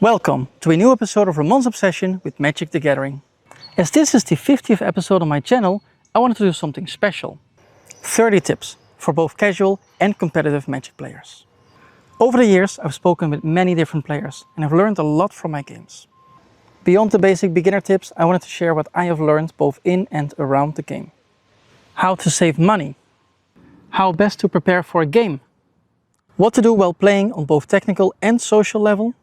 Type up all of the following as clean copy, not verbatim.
Welcome to a new episode of Ramon's Obsession with Magic the Gathering. As this is the 50th episode on my channel, I wanted to do something special. 30 tips for both casual and competitive Magic players. Over the years, I've spoken with many different players and I've learned a lot from my games. Beyond the basic beginner tips, I wanted to share what I have learned both in and around the game. How to save money. How best to prepare for a game. What to do while playing on both technical and social level.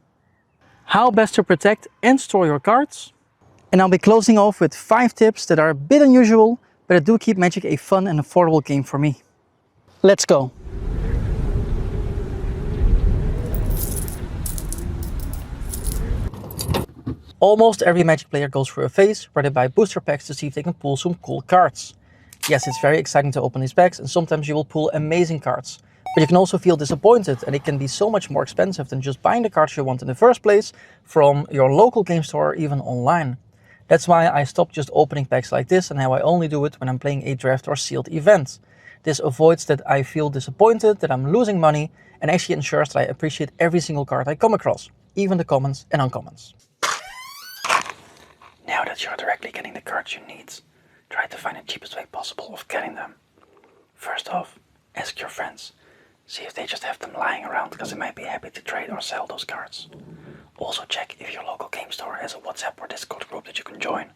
How best to protect and store your cards. And I'll be closing off with 5 tips that are a bit unusual, but that do keep Magic a fun and affordable game for me. Let's go! Almost every Magic player goes through a phase where they buy booster packs to see if they can pull some cool cards. Yes, it's very exciting to open these packs and sometimes you will pull amazing cards. But you can also feel disappointed and it can be so much more expensive than just buying the cards you want in the first place from your local game store or even online. That's why I stopped just opening packs like this and now I only do it when I'm playing a draft or sealed event. This avoids that I feel disappointed, that I'm losing money, and actually ensures that I appreciate every single card I come across, even the commons and uncommons. Now that you're directly getting the cards you need, try to find the cheapest way possible of getting them. First off, ask your friends. See if they just have them lying around because they might be happy to trade or sell those cards. Also check if your local game store has a WhatsApp or Discord group that you can join,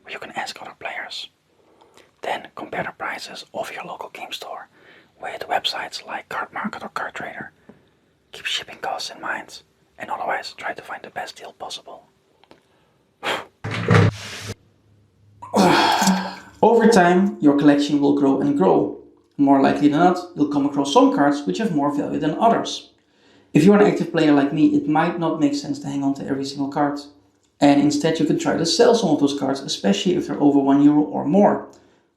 where you can ask other players. Then compare the prices of your local game store with websites like Card Market or Card Trader. Keep shipping costs in mind, and otherwise try to find the best deal possible. Over time, your collection will grow and grow. More likely than not, you'll come across some cards which have more value than others. If you're an active player like me, it might not make sense to hang on to every single card. And instead you can try to sell some of those cards, especially if they're over €1 or more.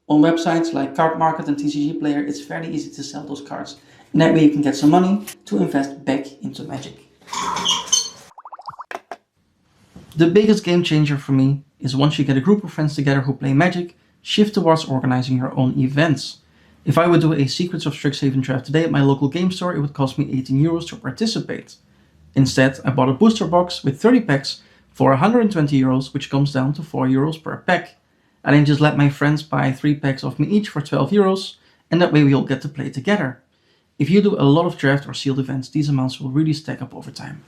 On websites like Card Market and TCG Player, it's fairly easy to sell those cards. And that way you can get some money to invest back into Magic. The biggest game changer for me is once you get a group of friends together who play Magic, shift towards organizing your own events. If I would do a Secrets of Strixhaven draft today at my local game store, it would cost me €18 to participate. Instead, I bought a booster box with 30 packs for €120, which comes down to €4 per pack. I then just let my friends buy 3 packs of me each for €12, and that way we all get to play together. If you do a lot of draft or sealed events, these amounts will really stack up over time.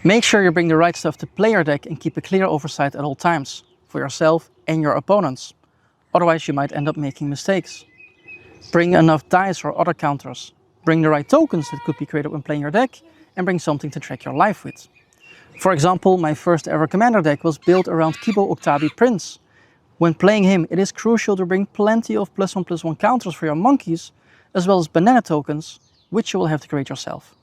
Make sure you bring the right stuff to play your deck and keep a clear oversight at all times, for yourself and your opponents. Otherwise you might end up making mistakes. Bring enough dice or other counters. Bring the right tokens that could be created when playing your deck, and bring something to track your life with. For example, my first ever commander deck was built around Kibo Octabi Prince. When playing him, it is crucial to bring plenty of +1/+1 counters for your monkeys, as well as banana tokens, which you will have to create yourself.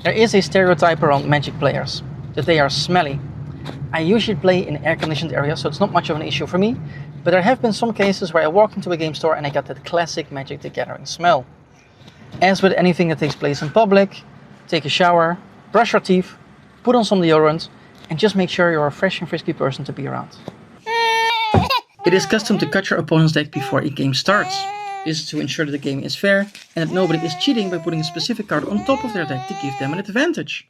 There is a stereotype around Magic players, that they are smelly. I usually play in air-conditioned areas, so it's not much of an issue for me, but there have been some cases where I walked into a game store and I got that classic Magic the Gathering smell. As with anything that takes place in public, take a shower, brush your teeth, put on some deodorant, and just make sure you're a fresh and frisky person to be around. It is custom to cut your opponent's deck before a game starts. This is to ensure that the game is fair and that nobody is cheating by putting a specific card on top of their deck to give them an advantage.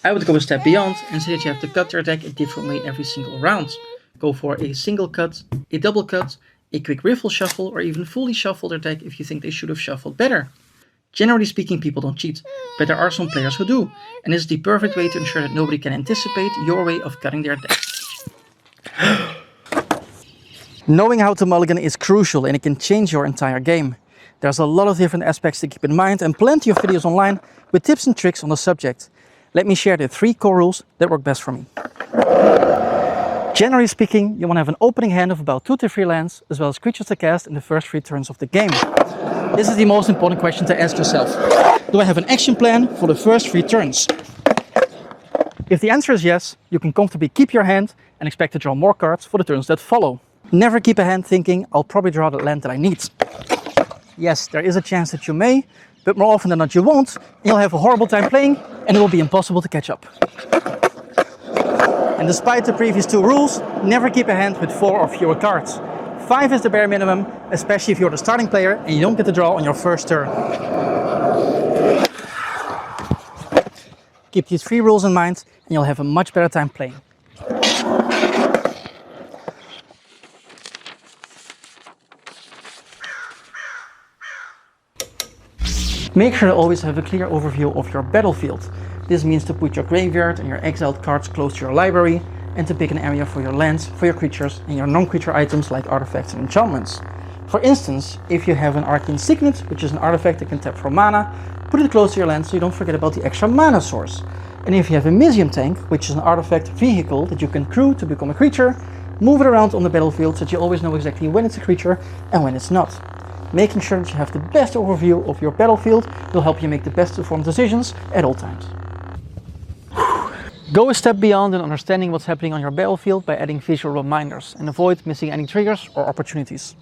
I would go a step beyond and say that you have to cut their deck a different way every single round. Go for a single cut, a double cut, a quick riffle shuffle, or even fully shuffle their deck if you think they should have shuffled better. Generally speaking, people don't cheat, but there are some players who do, and this is the perfect way to ensure that nobody can anticipate your way of cutting their deck. Knowing how to mulligan is crucial and it can change your entire game. There's a lot of different aspects to keep in mind and plenty of videos online with tips and tricks on the subject. Let me share the 3 core rules that work best for me. Generally speaking, you want to have an opening hand of about 2 to 3 lands, as well as creatures to cast in the first 3 turns of the game. This is the most important question to ask yourself. Do I have an action plan for the first 3 turns? If the answer is yes, you can comfortably keep your hand and expect to draw more cards for the turns that follow. Never keep a hand thinking, I'll probably draw the land that I need. Yes, there is a chance that you may, but more often than not you won't. You'll have a horrible time playing and it will be impossible to catch up. And despite the previous 2 rules, never keep a hand with 4 or fewer cards. 5 is the bare minimum, especially if you're the starting player and you don't get the draw on your first turn. Keep these 3 rules in mind and you'll have a much better time playing. Make sure to always have a clear overview of your battlefield. This means to put your graveyard and your exiled cards close to your library and to pick an area for your lands, for your creatures and your non-creature items like artifacts and enchantments. For instance, if you have an Arcane Signet, which is an artifact that can tap for mana, put it close to your land so you don't forget about the extra mana source. And if you have a Mizzium Tank, which is an artifact vehicle that you can crew to become a creature, move it around on the battlefield so that you always know exactly when it's a creature and when it's not. Making sure that you have the best overview of your battlefield will help you make the best informed decisions at all times. Go a step beyond in understanding what's happening on your battlefield by adding visual reminders and avoid missing any triggers or opportunities.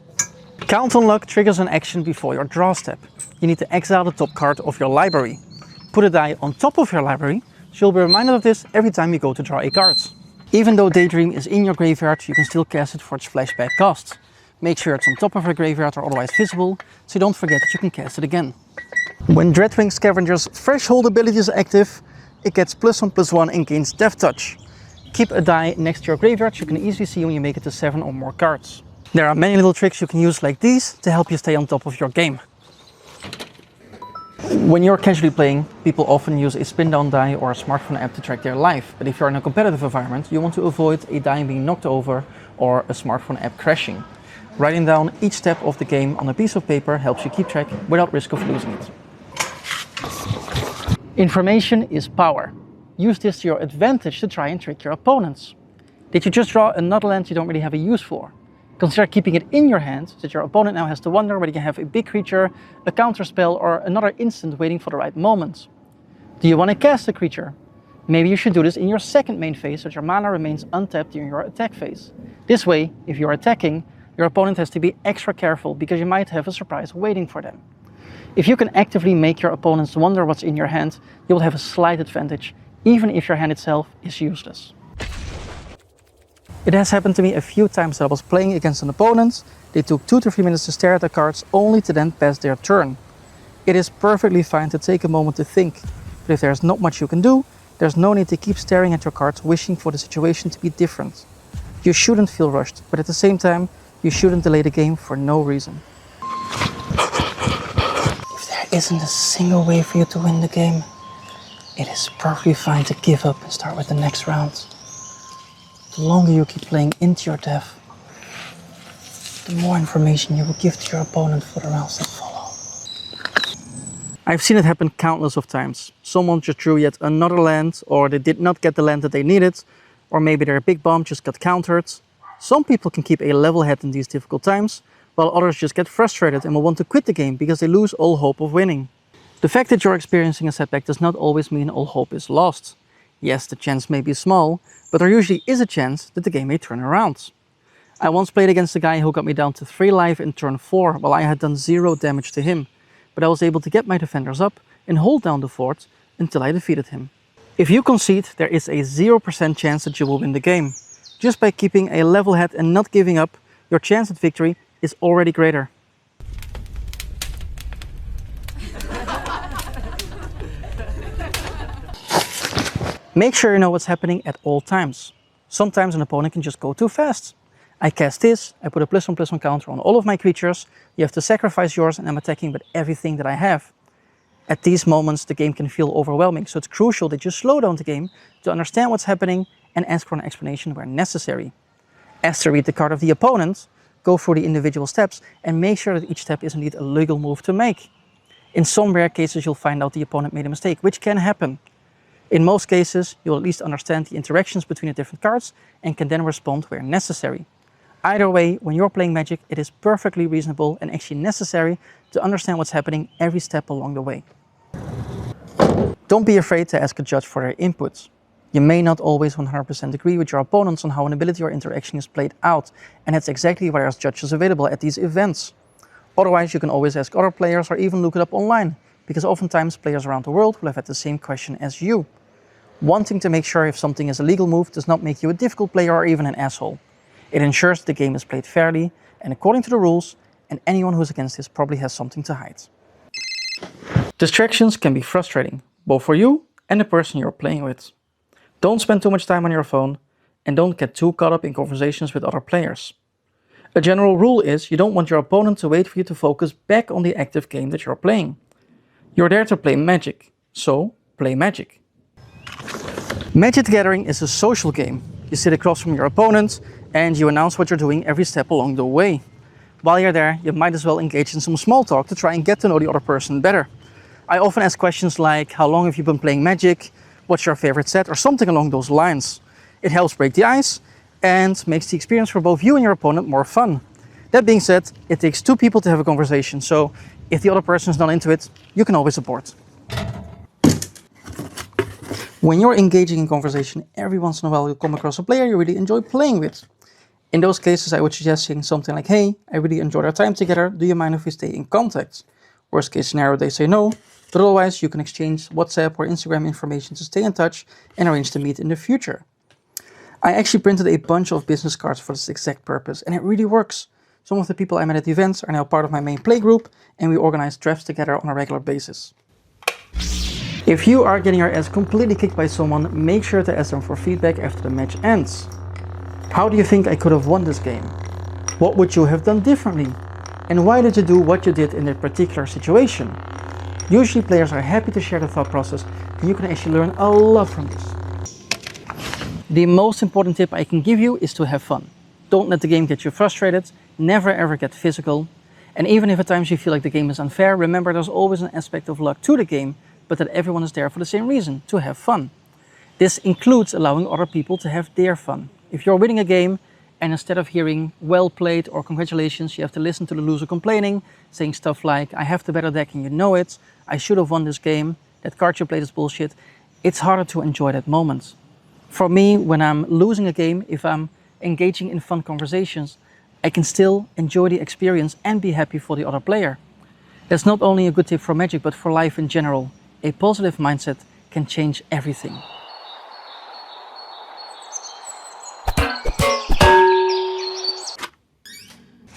Count on Luck triggers an action before your draw step. You need to exile the top card of your library. Put a die on top of your library, so you'll be reminded of this every time you go to draw a card. Even though Daydream is in your graveyard, you can still cast it for its flashback cost. Make sure it's on top of your graveyard or otherwise visible, so you don't forget that you can cast it again. When Dreadwing Scavenger's Threshold ability is active, it gets +1/+1 and gains Death Touch. Keep a die next to your graveyard so you can easily see when you make it to 7 or more cards. There are many little tricks you can use like these to help you stay on top of your game. When you're casually playing, people often use a spin down die or a smartphone app to track their life, but if you're in a competitive environment, you want to avoid a die being knocked over or a smartphone app crashing. Writing down each step of the game on a piece of paper helps you keep track without risk of losing it. Information is power. Use this to your advantage to try and trick your opponents. Did you just draw another land you don't really have a use for? Consider keeping it in your hand so that your opponent now has to wonder whether you have a big creature, a counter spell or another instant waiting for the right moment. Do you want to cast a creature? Maybe you should do this in your second main phase so that your mana remains untapped during your attack phase. This way, if you're attacking, your opponent has to be extra careful because you might have a surprise waiting for them. If you can actively make your opponents wonder what's in your hand, you will have a slight advantage, even if your hand itself is useless. It has happened to me a few times that I was playing against an opponent. They took 2 to 3 minutes to stare at their cards only to then pass their turn. It is perfectly fine to take a moment to think, but if there's not much you can do, there's no need to keep staring at your cards wishing for the situation to be different. You shouldn't feel rushed, but at the same time, you shouldn't delay the game for no reason. If there isn't a single way for you to win the game, it is perfectly fine to give up and start with the next round. The longer you keep playing into your death, the more information you will give to your opponent for the rounds that follow. I've seen it happen countless of times. Someone just drew yet another land, or they did not get the land that they needed, or maybe their big bomb just got countered. Some people can keep a level head in these difficult times, while others just get frustrated and will want to quit the game because they lose all hope of winning. The fact that you're experiencing a setback does not always mean all hope is lost. Yes, the chance may be small, but there usually is a chance that the game may turn around. I once played against a guy who got me down to 3 life in turn 4 while I had done 0 damage to him, but I was able to get my defenders up and hold down the fort until I defeated him. If you concede, there is a 0% chance that you will win the game. Just by keeping a level head and not giving up, your chance at victory is already greater. Make sure you know what's happening at all times. Sometimes an opponent can just go too fast. I cast this, I put a +1/+1 counter on all of my creatures, you have to sacrifice yours and I'm attacking with everything that I have. At these moments the game can feel overwhelming, so it's crucial that you slow down the game to understand what's happening and ask for an explanation where necessary. Ask to read the card of the opponent, go through the individual steps and make sure that each step is indeed a legal move to make. In some rare cases you'll find out the opponent made a mistake, which can happen. In most cases, you'll at least understand the interactions between the different cards and can then respond where necessary. Either way, when you're playing Magic, it is perfectly reasonable and actually necessary to understand what's happening every step along the way. Don't be afraid to ask a judge for their input. You may not always 100% agree with your opponents on how an ability or interaction is played out, and that's exactly why there's judges available at these events. Otherwise, you can always ask other players or even look it up online, because oftentimes players around the world will have had the same question as you. Wanting to make sure if something is a legal move does not make you a difficult player or even an asshole. It ensures the game is played fairly and according to the rules, and anyone who's against this probably has something to hide. Distractions can be frustrating, both for you and the person you're playing with. Don't spend too much time on your phone, and don't get too caught up in conversations with other players. A general rule is you don't want your opponent to wait for you to focus back on the active game that you're playing. You're there to play Magic, so play Magic. Magic the Gathering is a social game. You sit across from your opponent and you announce what you're doing every step along the way. While you're there, you might as well engage in some small talk to try and get to know the other person better. I often ask questions like, how long have you been playing Magic? What's your favorite set? Or something along those lines. It helps break the ice and makes the experience for both you and your opponent more fun. That being said, it takes two people to have a conversation, so if the other person is not into it, you can always abort. When you're engaging in conversation, every once in a while you'll come across a player you really enjoy playing with. In those cases, I would suggest saying something like, hey, I really enjoyed our time together, do you mind if we stay in contact? Worst case scenario, they say no, but otherwise you can exchange WhatsApp or Instagram information to stay in touch and arrange to meet in the future. I actually printed a bunch of business cards for this exact purpose, and it really works. Some of the people I met at events are now part of my main play group, and we organize drafts together on a regular basis. If you are getting your ass completely kicked by someone, make sure to ask them for feedback after the match ends. How do you think I could have won this game? What would you have done differently? And why did you do what you did in that particular situation? Usually players are happy to share the thought process, and you can actually learn a lot from this. The most important tip I can give you is to have fun. Don't let the game get you frustrated, never ever get physical. And even if at times you feel like the game is unfair, remember there's always an aspect of luck to the game, but that everyone is there for the same reason, to have fun. This includes allowing other people to have their fun. If you're winning a game and instead of hearing well played or congratulations, you have to listen to the loser complaining, saying stuff like, I have the better deck and you know it, I should have won this game, that card you played is bullshit, it's harder to enjoy that moment. For me, when I'm losing a game, if I'm engaging in fun conversations, I can still enjoy the experience and be happy for the other player. That's not only a good tip for Magic, but for life in general. A positive mindset can change everything.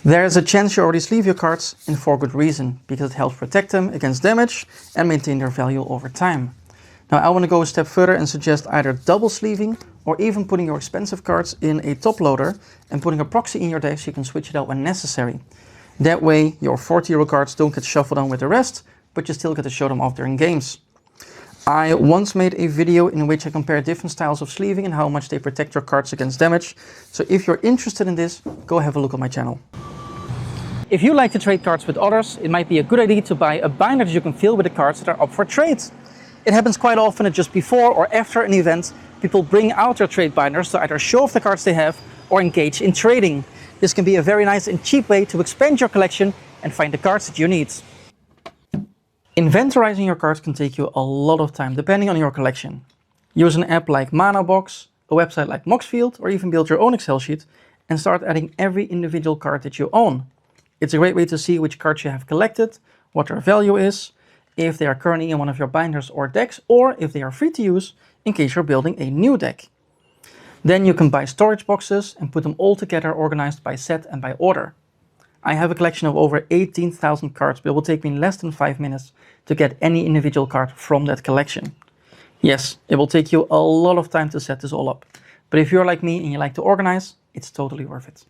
There's a chance you already sleeve your cards, and for good reason, because it helps protect them against damage and maintain their value over time. Now I want to go a step further and suggest either double sleeving or even putting your expensive cards in a top loader and putting a proxy in your deck so you can switch it out when necessary. That way your 40€ cards don't get shuffled on with the rest, but you still get to show them off during games. I once made a video in which I compared different styles of sleeving and how much they protect your cards against damage. So if you're interested in this, go have a look on my channel. If you like to trade cards with others, it might be a good idea to buy a binder that you can fill with the cards that are up for trade. It happens quite often that just before or after an event, people bring out their trade binders to either show off the cards they have or engage in trading. This can be a very nice and cheap way to expand your collection and find the cards that you need. Inventorizing your cards can take you a lot of time depending on your collection. Use an app like ManaBox, a website like Moxfield, or even build your own Excel sheet and start adding every individual card that you own. It's a great way to see which cards you have collected, what their value is, if they are currently in one of your binders or decks, or if they are free to use in case you're building a new deck. Then you can buy storage boxes and put them all together organized by set and by order. I have a collection of over 18,000 cards, but it will take me less than 5 minutes to get any individual card from that collection. Yes, it will take you a lot of time to set this all up, but if you're like me and you like to organize, it's totally worth it.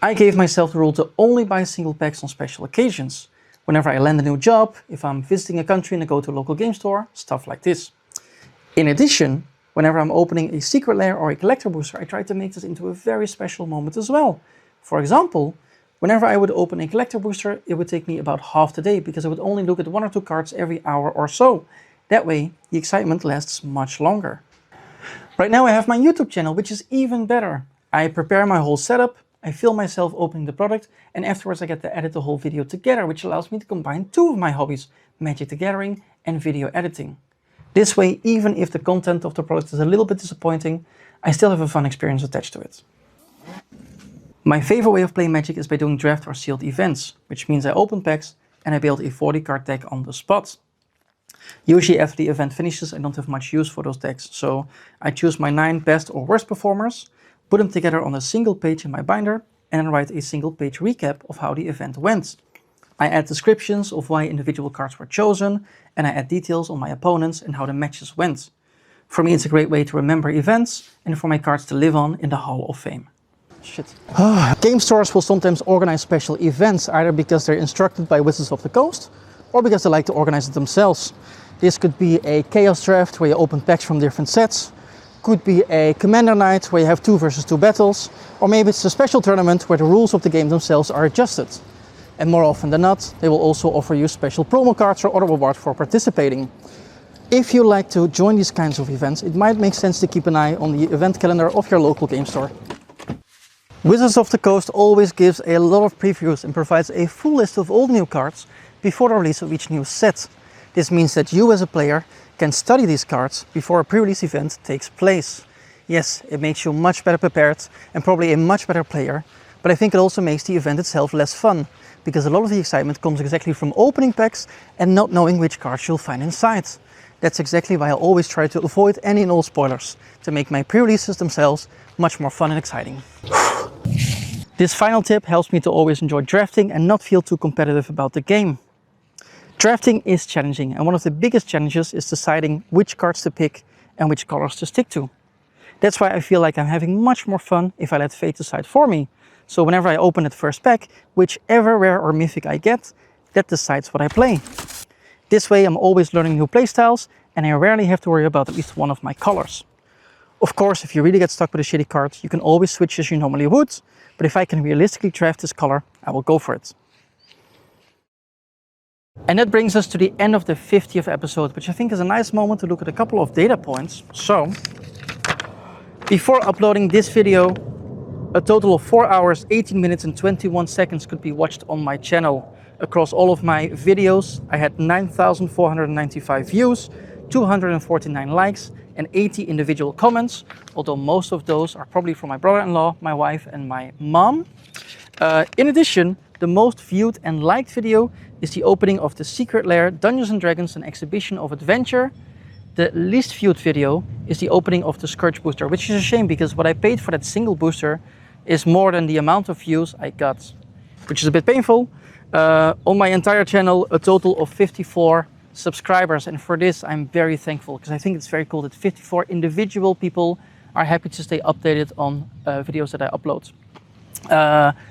I gave myself the rule to only buy single packs on special occasions. Whenever I land a new job, if I'm visiting a country and I go to a local game store, stuff like this. In addition, whenever I'm opening a secret lair or a collector booster, I try to make this into a very special moment as well. For example, whenever I would open a collector booster, it would take me about half the day because I would only look at 1 or 2 cards every hour or so. That way, the excitement lasts much longer. Right now I have my YouTube channel, which is even better. I prepare my whole setup, I film myself opening the product, and afterwards I get to edit the whole video together, which allows me to combine 2 of my hobbies, Magic the Gathering and video editing. This way, even if the content of the product is a little bit disappointing, I still have a fun experience attached to it. My favorite way of playing Magic is by doing draft or sealed events, which means I open packs and I build a 40 card deck on the spot. Usually after the event finishes, I don't have much use for those decks, so I choose my 9 best or worst performers, put them together on a single page in my binder, and then write a single page recap of how the event went. I add descriptions of why individual cards were chosen, and I add details on my opponents and how the matches went. For me, it's a great way to remember events and for my cards to live on in the Hall of Fame. Shit. Game stores will sometimes organize special events, either because they're instructed by Wizards of the Coast, or because they like to organize it themselves. This could be a Chaos Draft where you open packs from different sets, could be a Commander Night where you have 2 versus 2 battles, or maybe it's a special tournament where the rules of the game themselves are adjusted. And more often than not, they will also offer you special promo cards or other rewards for participating. If you like to join these kinds of events, it might make sense to keep an eye on the event calendar of your local game store. Wizards of the Coast always gives a lot of previews and provides a full list of all new cards before the release of each new set. This means that you as a player can study these cards before a pre-release event takes place. Yes, it makes you much better prepared and probably a much better player, but I think it also makes the event itself less fun, because a lot of the excitement comes exactly from opening packs and not knowing which cards you'll find inside. That's exactly why I always try to avoid any and all spoilers, to make my pre-releases themselves much more fun and exciting. This final tip helps me to always enjoy drafting and not feel too competitive about the game. Drafting is challenging, and one of the biggest challenges is deciding which cards to pick and which colors to stick to. That's why I feel like I'm having much more fun if I let fate decide for me. So whenever I open that first pack, whichever rare or mythic I get, that decides what I play. This way I'm always learning new playstyles, and I rarely have to worry about at least one of my colors. Of course, if you really get stuck with a shitty card, you can always switch as you normally would, but if I can realistically draft this color, I will go for it. And that brings us to the end of the 50th episode, which I think is a nice moment to look at a couple of data points. So, before uploading this video, a total of 4 hours, 18 minutes and 21 seconds could be watched on my channel. Across all of my videos, I had 9,495 views, 249 likes and 80 individual comments, although most of those are probably from my brother-in-law, my wife and my mom. In addition, the most viewed and liked video is the opening of the Secret Lair Dungeons & Dragons, an exhibition of adventure. The least viewed video is the opening of the Scourge booster, which is a shame because what I paid for that single booster is more than the amount of views I got, which is a bit painful. On my entire channel, a total of 54 subscribers, and for this I'm very thankful, because I think it's very cool that 54 individual people are happy to stay updated on videos that I upload.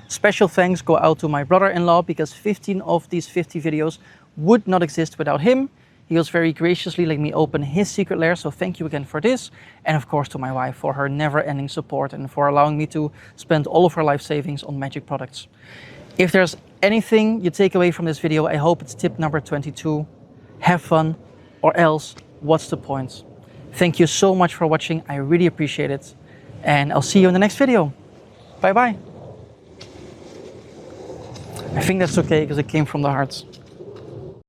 Special thanks go out to my brother-in-law, because 15 of these 50 videos would not exist without him. He was very graciously letting me open his Secret Lair, so thank you again for this. And of course to my wife for her never-ending support and for allowing me to spend all of her life savings on magic products. If there's anything you take away from this video, I hope it's tip number 22. Have fun, or else what's the point? Thank you so much for watching, I really appreciate it. And I'll see you in the next video. Bye bye. I think that's okay because it came from the heart.